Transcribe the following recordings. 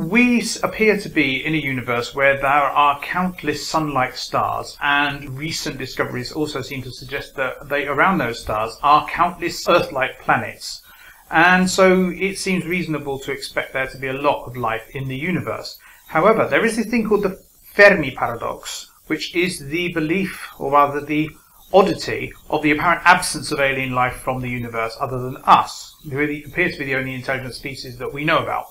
We appear to be in a universe where there are countless sun-like stars, and recent discoveries also seem to suggest that around those stars are countless Earth-like planets. And so it seems reasonable to expect there to be a lot of life in the universe. However, there is this thing called the Fermi paradox, which is the belief, or rather the oddity, of the apparent absence of alien life from the universe other than us, who appear to be the only intelligent species that we know about.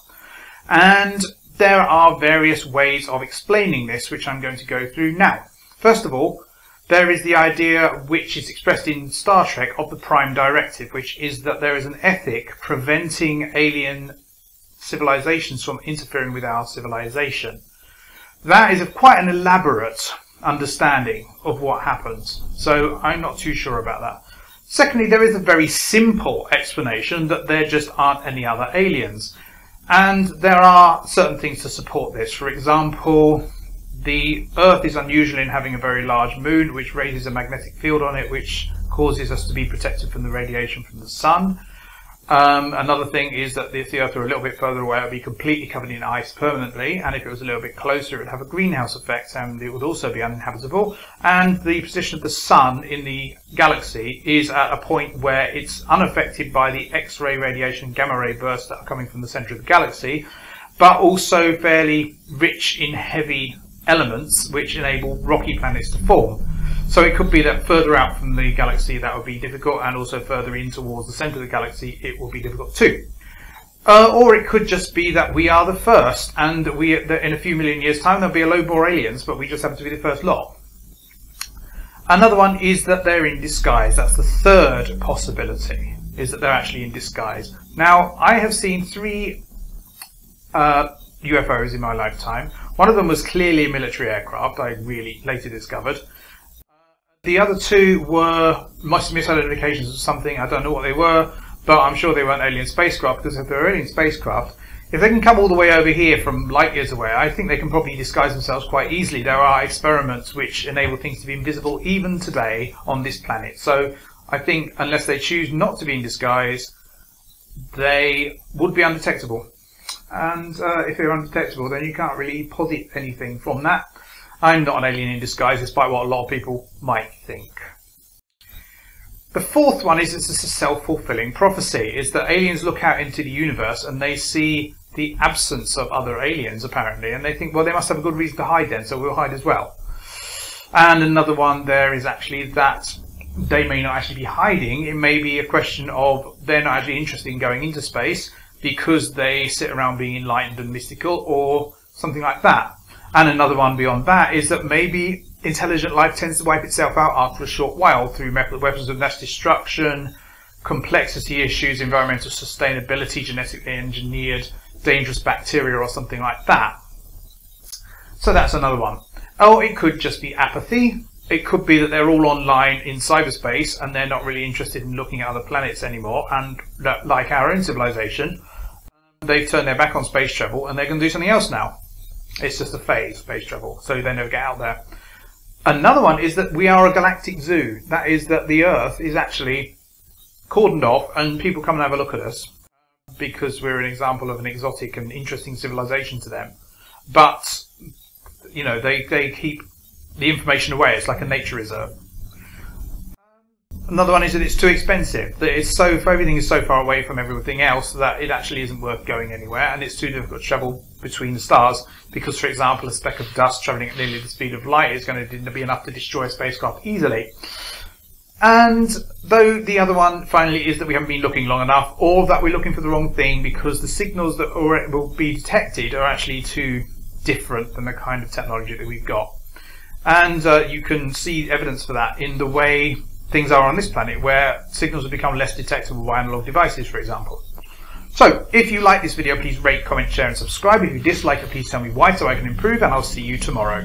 And there are various ways of explaining this, which I'm going to go through now. First of all, there is the idea, which is expressed in Star Trek, of the Prime Directive, which is that there is an ethic preventing alien civilizations from interfering with our civilization. That is quite an elaborate understanding of what happens, so I'm not too sure about that. Secondly, there is a very simple explanation that there just aren't any other aliens. And there are certain things to support this. For example, the Earth is unusual in having a very large moon, which raises a magnetic field on it, which causes us to be protected from the radiation from the sun. Another thing is that if the Earth were a little bit further away, it would be completely covered in ice permanently, and if it was a little bit closer, it would have a greenhouse effect, and it would also be uninhabitable. And the position of the Sun in the galaxy is at a point where it's unaffected by the X-ray radiation, gamma-ray bursts that are coming from the centre of the galaxy, but also fairly rich in heavy elements which enable rocky planets to form. So it could be that further out from the galaxy that would be difficult, and also further in towards the centre of the galaxy it will be difficult too. Or it could just be that we are the first, and in a few million years' time there'll be a load more aliens, but we just happen to be the first lot. Another one is that they're in disguise. That's the third possibility, is that they're actually in disguise. Now, I have seen 3 UFOs in my lifetime. One of them was clearly a military aircraft, I really later discovered. The other 2 were misidentifications of something. I don't know what they were, but I'm sure they weren't alien spacecraft, because if they're alien spacecraft, if they can come all the way over here from light years away, I think they can probably disguise themselves quite easily. There are experiments which enable things to be invisible even today on this planet. So I think unless they choose not to be in disguise, they would be undetectable. And if they're undetectable, then you can't really posit anything from that. I'm not an alien in disguise, despite what a lot of people might think. The fourth one is it's a self-fulfilling prophecy, is that aliens look out into the universe and they see the absence of other aliens, apparently, and they think, well, they must have a good reason to hide then, so we'll hide as well. And another one there is actually that they may not actually be hiding. It may be a question of they're not actually interested in going into space because they sit around being enlightened and mystical, or something like that. And another one beyond that is that maybe intelligent life tends to wipe itself out after a short while through weapons of mass destruction, complexity issues, environmental sustainability, genetically engineered, dangerous bacteria, or something like that. So that's another one. Oh, it could just be apathy. It could be that they're all online in cyberspace and they're not really interested in looking at other planets anymore, and like our own civilization, they've turned their back on space travel and they're going to do something else now. It's just a phase, space travel, so they never get out there. Another one is that we are a galactic zoo. That is that the Earth is actually cordoned off and people come and have a look at us because we're an example of an exotic and interesting civilization to them. But, you know, they keep the information away. It's like a nature reserve. Another one is that it's too expensive. That it's everything is so far away from everything else that it actually isn't worth going anywhere, and it's too difficult to travel between the stars because, for example, a speck of dust travelling at nearly the speed of light is going to be enough to destroy a spacecraft easily. And though the other one finally is that we haven't been looking long enough, or that we're looking for the wrong thing because the signals that will be detected are actually too different than the kind of technology that we've got. And you can see evidence for that in the way things are on this planet, where signals have become less detectable by analog devices, for example. So, if you like this video, please rate, comment, share and subscribe. If you dislike it, please tell me why so I can improve, and I'll see you tomorrow.